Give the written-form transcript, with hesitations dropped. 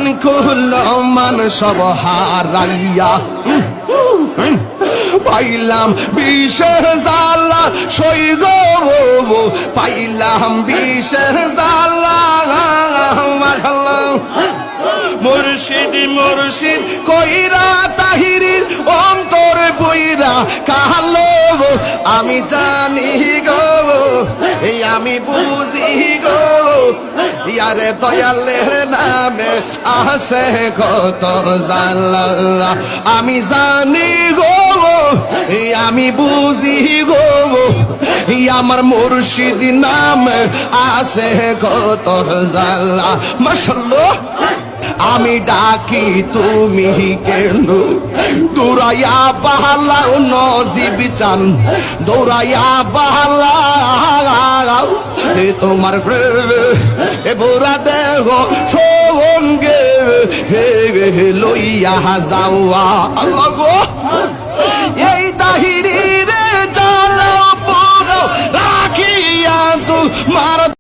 মান কুল মান সব হারাইয়া পাইলাম বিষের জ্বালা সইগ পাইলাম বিষের জ্বালা মুর্শিদ মুর্শিদ কইরা তাহিরির অন্তরে বইরা কালো আমি জানি গো এই আমি বুঝি গো ইয়ারে দয়ালের নামে আছে কত জ্বালা আমি জানি গো এই আমি বুঝি গো আমার মুর্শিদ নামে আছে কত জ্বালা মাশাআল্লাহ আমি ডাকি তুমি কেন দৌড়াইয়া বাহালাও নজিব চান দৌড়াইয়া বাহালাও এ তোমার এ বোরা দেহ সঙ্গে লইয়া যাওয়া আল্লাহ গো